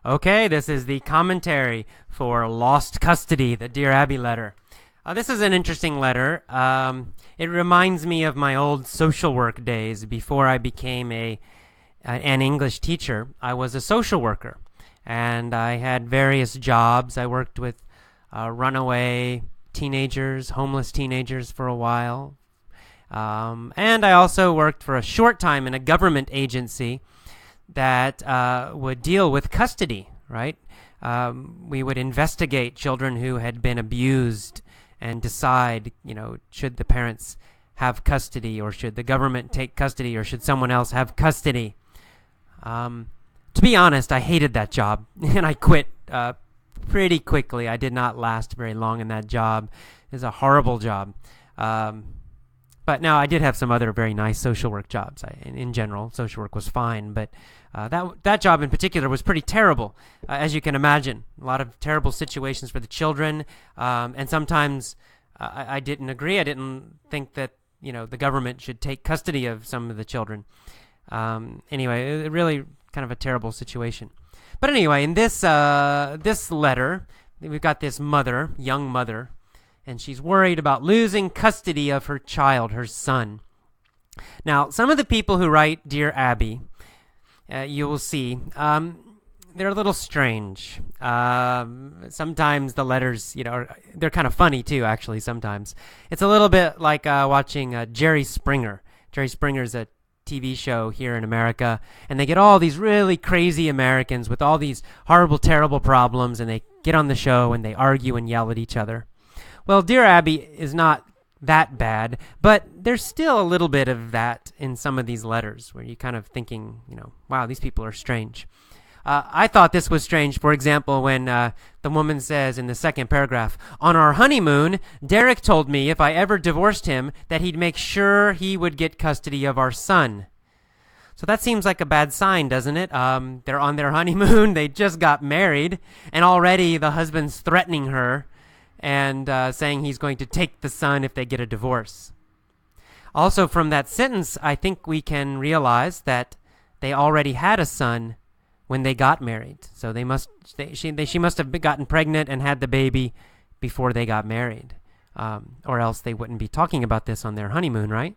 Okay, this is the commentary for Lost Custody, the Dear Abby letter. This is an interesting letter. It reminds me of my old social work days before I became an English teacher. I was a social worker, and I had various jobs. I worked with runaway teenagers, homeless teenagers for a while. And I also worked for a short time in a government agency that would deal with custody, right? We would investigate children who had been abused and decide, should the parents have custody, or should the government take custody, or should someone else have custody. To be honest, I hated that job, and I quit pretty quickly. I did not last very long in that job. It was a horrible job. But now I did have some other very nice social work jobs. In general, social work was fine, but that job in particular was pretty terrible, as you can imagine. A lot of terrible situations for the children, and sometimes I didn't agree. I didn't think that the government should take custody of some of the children. Anyway, it really kind of a terrible situation. But anyway, in this letter, we've got this young mother. And she's worried about losing custody of her child, her son. Now, some of the people who write Dear Abby, you will see, they're a little strange. Sometimes the letters, they're kind of funny too, actually, sometimes. It's a little bit like watching Jerry Springer. Jerry Springer's a TV show here in America, and they get all these really crazy Americans with all these horrible, terrible problems, and they get on the show and they argue and yell at each other. Well, Dear Abby is not that bad, but there's still a little bit of that in some of these letters where you're kind of thinking, wow, these people are strange. I thought this was strange, for example, when the woman says in the second paragraph, "On our honeymoon, Derek told me if I ever divorced him that he'd make sure he would get custody of our son." So that seems like a bad sign, doesn't it? They're on their honeymoon, they just got married, and already the husband's threatening her and saying he's going to take the son if they get a divorce. Also, from that sentence, I think we can realize that they already had a son when they got married. So she must have gotten pregnant and had the baby before they got married, or else they wouldn't be talking about this on their honeymoon, right?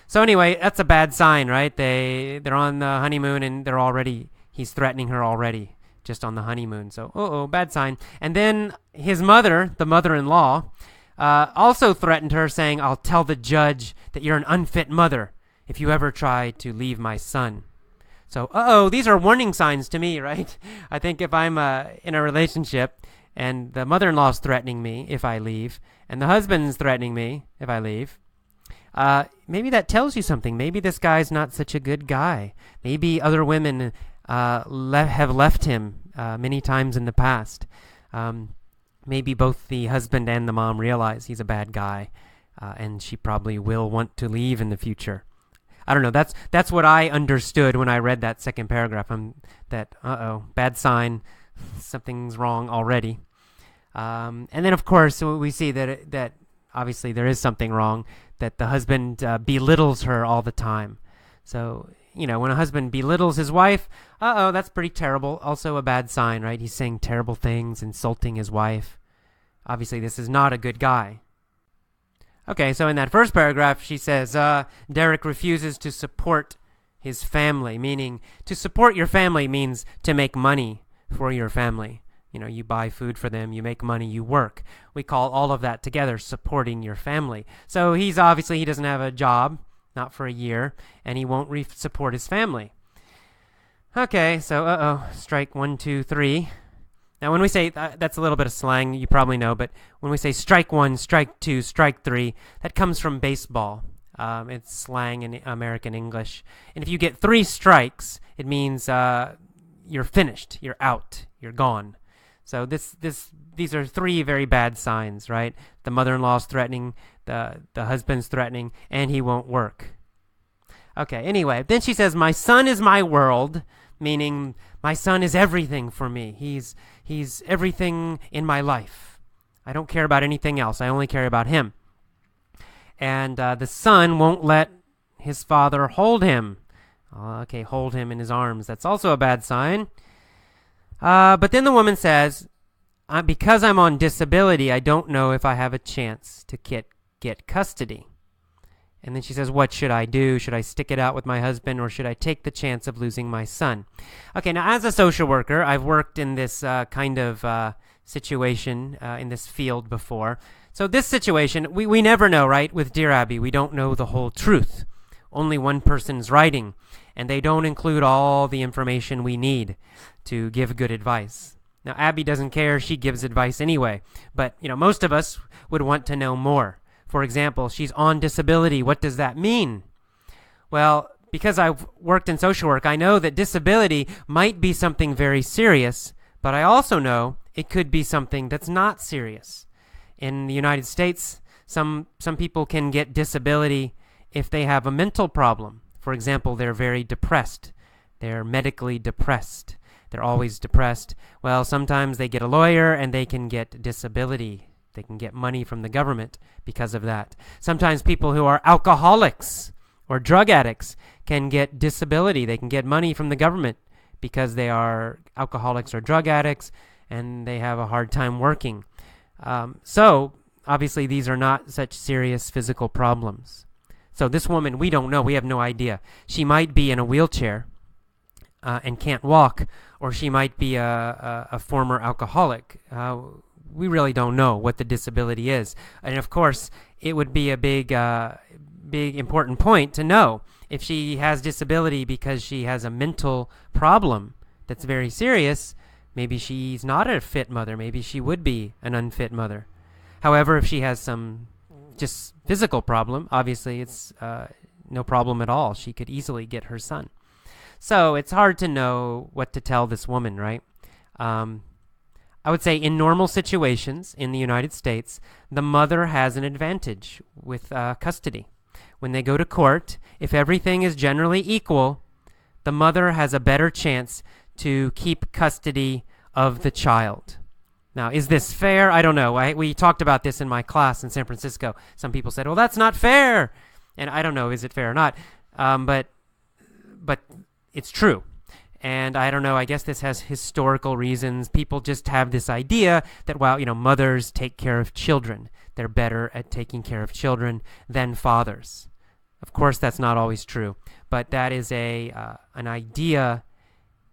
So anyway, that's a bad sign, right? They're on the honeymoon and he's threatening her already, just on the honeymoon. So, bad sign. And then his mother, the mother-in-law, also threatened her, saying, "I'll tell the judge that you're an unfit mother if you ever try to leave my son." So, these are warning signs to me, right? I think if I'm in a relationship and the mother-in-law's threatening me if I leave, and the husband's threatening me if I leave, maybe that tells you something. Maybe this guy's not such a good guy. Maybe other women have left him many times in the past. Maybe both the husband and the mom realize he's a bad guy, and she probably will want to leave in the future. I don't know. That's what I understood when I read that second paragraph. Bad sign. Something's wrong already. And then, of course, we see that obviously there is something wrong, that the husband belittles her all the time. So, when a husband belittles his wife, that's pretty terrible. Also a bad sign, right? He's saying terrible things, insulting his wife. Obviously, this is not a good guy. Okay, so in that first paragraph, she says, Derek refuses to support his family, meaning to support your family means to make money for your family. You buy food for them, you make money, you work. We call all of that together supporting your family. So he doesn't have a job, not for a year, and he won't support his family. Okay, so strike 1, 2, 3. Now when we say, that's a little bit of slang, you probably know, but when we say strike 1, strike 2, strike 3, that comes from baseball. It's slang in American English. And if you get 3 strikes, it means you're finished, you're out, you're gone. So these are 3 very bad signs, right? The mother-in-law's threatening, the husband's threatening, and he won't work. Okay, anyway, then she says, "My son is my world," meaning my son is everything for me. He's everything in my life. I don't care about anything else. I only care about him. And the son won't let his father hold him. Okay, hold him in his arms. That's also a bad sign. But then the woman says, because I'm on disability, I don't know if I have a chance to get custody. And then she says, what should I do? Should I stick it out with my husband, or should I take the chance of losing my son? Okay, now as a social worker, I've worked in this kind of situation in this field before. So this situation, we never know, right? With Dear Abby, we don't know the whole truth. Only one person's writing, and they don't include all the information we need to give good advice. Now, Abby doesn't care. She gives advice anyway. But, most of us would want to know more. For example, she's on disability. What does that mean? Well, because I've worked in social work, I know that disability might be something very serious, but I also know it could be something that's not serious. In the United States, some people can get disability if they have a mental problem. For example, they're very depressed. They're medically depressed. They're always depressed. Well, sometimes they get a lawyer and they can get disability. They can get money from the government because of that. Sometimes people who are alcoholics or drug addicts can get disability. They can get money from the government because they are alcoholics or drug addicts and they have a hard time working. So, obviously, these are not such serious physical problems. So this woman, we don't know. We have no idea. She might be in a wheelchair and can't walk, or she might be a former alcoholic. We really don't know what the disability is. And of course, it would be a big important point to know if she has disability because she has a mental problem that's very serious. Maybe she's not a fit mother. Maybe she would be an unfit mother. However, if she has some just physical problem, obviously it's no problem at all. She could easily get her son. So it's hard to know what to tell this woman, right? I would say in normal situations in the United States, the mother has an advantage with custody. When they go to court, if everything is generally equal, the mother has a better chance to keep custody of the child. Now, is this fair? I don't know. We talked about this in my class in San Francisco. Some people said, well, that's not fair. And I don't know, is it fair or not? But it's true. And I don't know, I guess this has historical reasons. People just have this idea that, well, mothers take care of children. They're better at taking care of children than fathers. Of course, that's not always true. But that is an idea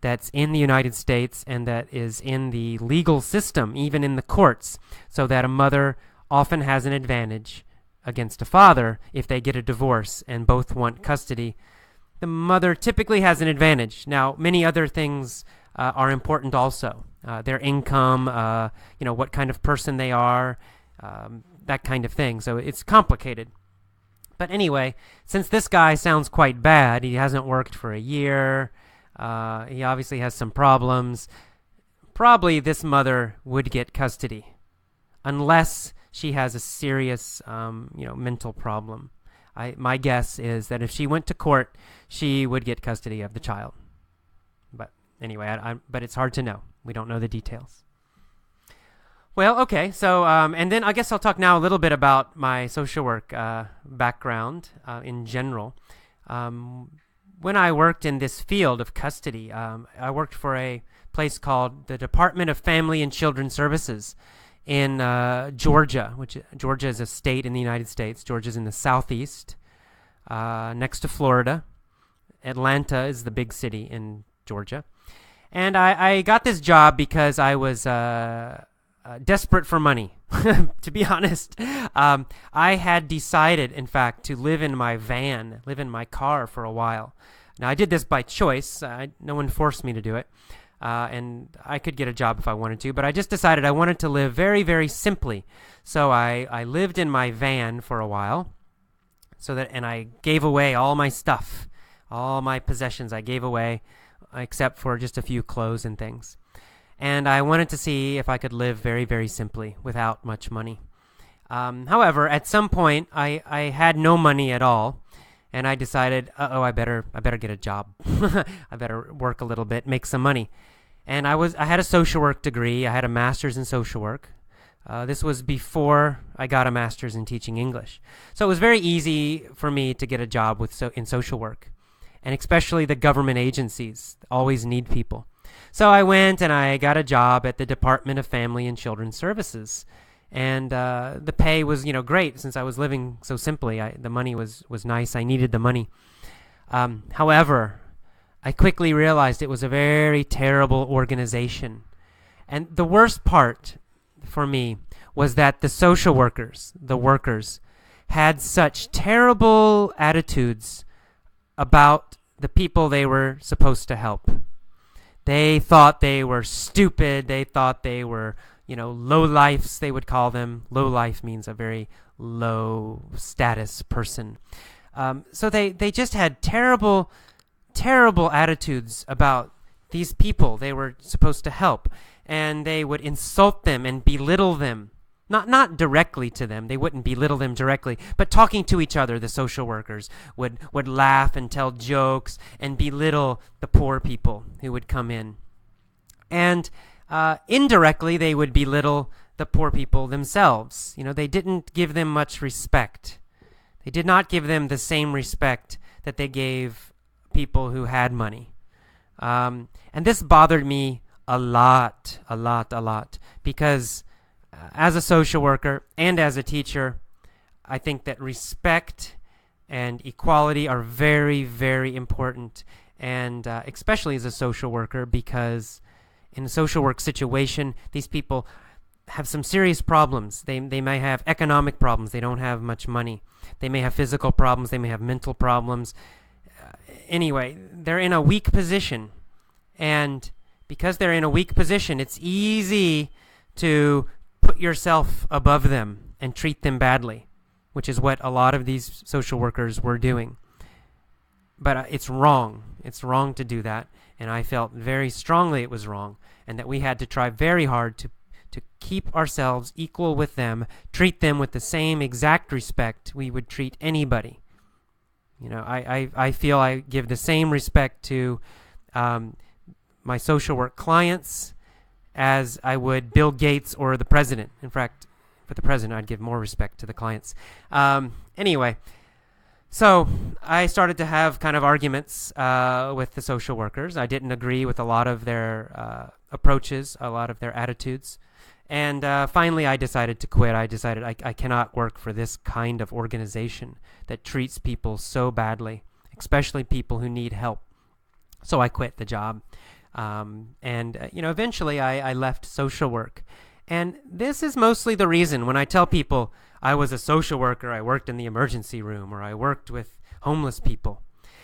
that's in the United States and that is in the legal system, even in the courts, so that a mother often has an advantage against a father if they get a divorce and both want custody. The mother typically has an advantage. Now, many other things are important also. Their income, what kind of person they are, that kind of thing. So it's complicated. But anyway, since this guy sounds quite bad, he hasn't worked for a year, he obviously has some problems, probably this mother would get custody unless she has a serious, mental problem. My guess is that if she went to court, she would get custody of the child. But anyway, but it's hard to know. We don't know the details. Well, okay, so, and then I guess I'll talk now a little bit about my social work background in general. When I worked in this field of custody, I worked for a place called the Department of Family and Children Services in Georgia, which Georgia is a state in the United States. Georgia's in the southeast, next to Florida. Atlanta is the big city in Georgia. And I got this job because I was desperate for money, to be honest. I had decided, in fact, to live in my car for a while. Now, I did this by choice. No one forced me to do it. And I could get a job if I wanted to, but I just decided I wanted to live very, very simply. So I lived in my van for a while, and I gave away all my stuff, all my possessions I gave away, except for just a few clothes and things. And I wanted to see if I could live very, very simply without much money. However, at some point, I had no money at all. And I decided, I better get a job. I better work a little bit, make some money. And I had a social work degree. I had a master's in social work. This was before I got a master's in teaching English. So it was very easy for me to get a job in social work. And especially the government agencies always need people. So I went and I got a job at the Department of Family and Children's Services. And the pay was, great since I was living so simply. The money was nice. I needed the money. However, I quickly realized it was a very terrible organization. And the worst part for me was that the social workers, the workers, had such terrible attitudes about the people they were supposed to help. They thought they were stupid. They thought they were, low-lifes, they would call them. Low-life means a very low-status person. So they just had terrible, terrible attitudes about these people they were supposed to help. And they would insult them and belittle them. Not directly to them. They wouldn't belittle them directly. But talking to each other, the social workers would laugh and tell jokes and belittle the poor people who would come in. And indirectly, they would belittle the poor people themselves. They didn't give them much respect. They did not give them the same respect that they gave people who had money. And this bothered me a lot, because as a social worker and as a teacher, I think that respect and equality are very, very important, and especially as a social worker, because in a social work situation, these people have some serious problems. They may have economic problems. They don't have much money. They may have physical problems. They may have mental problems. Anyway, they're in a weak position, and because they're in a weak position, it's easy to put yourself above them and treat them badly, which is what a lot of these social workers were doing. But it's wrong. It's wrong to do that, and I felt very strongly it was wrong, and that we had to try very hard to keep ourselves equal with them, treat them with the same exact respect we would treat anybody. I feel I give the same respect to my social work clients as I would Bill Gates or the president. In fact, for the president, I'd give more respect to the clients. Anyway, so I started to have kind of arguments with the social workers. I didn't agree with a lot of their approaches, a lot of their attitudes. And finally, I decided to quit. I decided I cannot work for this kind of organization that treats people so badly, especially people who need help. So I quit the job. Eventually I left social work. And this is mostly the reason when I tell people I was a social worker, I worked in the emergency room, or I worked with homeless people.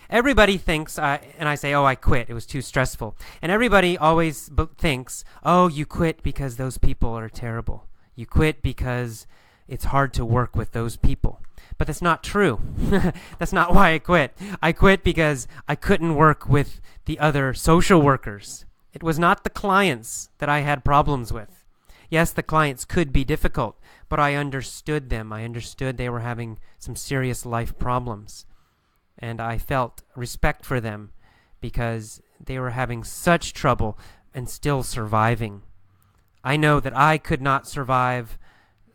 Everybody thinks, and I say, I quit. It was too stressful. And everybody always thinks, you quit because those people are terrible. You quit because it's hard to work with those people. But that's not true. That's not why I quit. I quit because I couldn't work with the other social workers. It was not the clients that I had problems with. Yes, the clients could be difficult, but I understood them. I understood they were having some serious life problems. And I felt respect for them because they were having such trouble and still surviving. I know that I could not survive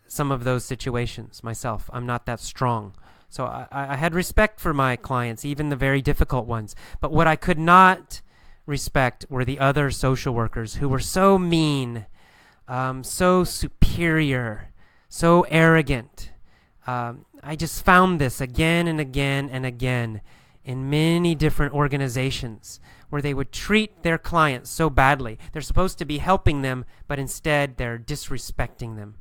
some of those situations myself. I'm not that strong. So I had respect for my clients, even the very difficult ones. But what I could not respect were the other social workers who were so mean, so superior, so arrogant. I just found this again and again and again in many different organizations where they would treat their clients so badly. They're supposed to be helping them, but instead they're disrespecting them.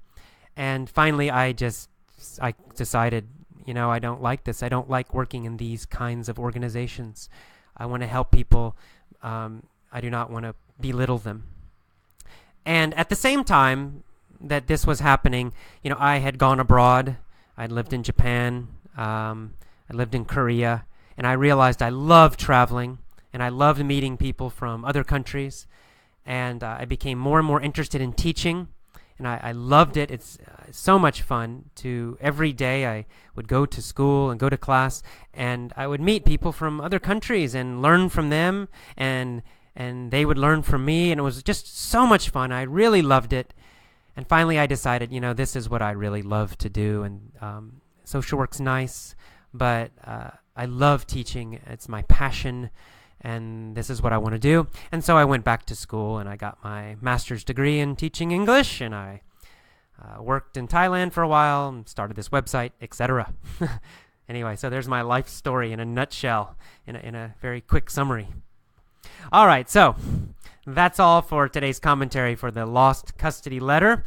And finally, I decided, I don't like this. I don't like working in these kinds of organizations. I want to help people. I do not want to belittle them. And at the same time that this was happening, I had gone abroad. I'd lived in Japan. I lived in Korea. And I realized I loved traveling. And I loved meeting people from other countries. And I became more and more interested in teaching. And I loved it. It's so much fun. Every day I would go to school and go to class, and I would meet people from other countries and learn from them, and they would learn from me, and it was just so much fun. I really loved it. And finally I decided, this is what I really love to do, and social work's nice, but I love teaching. It's my passion, and this is what I want to do. And so I went back to school and I got my master's degree in teaching English, and I worked in Thailand for a while and started this website, etc. Anyway, so there's my life story in a nutshell, in a very quick summary. All right, so that's all for today's commentary for the lost custody letter.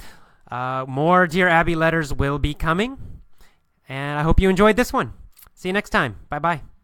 More Dear Abby letters will be coming, and I hope you enjoyed this one. See you next time. Bye-bye.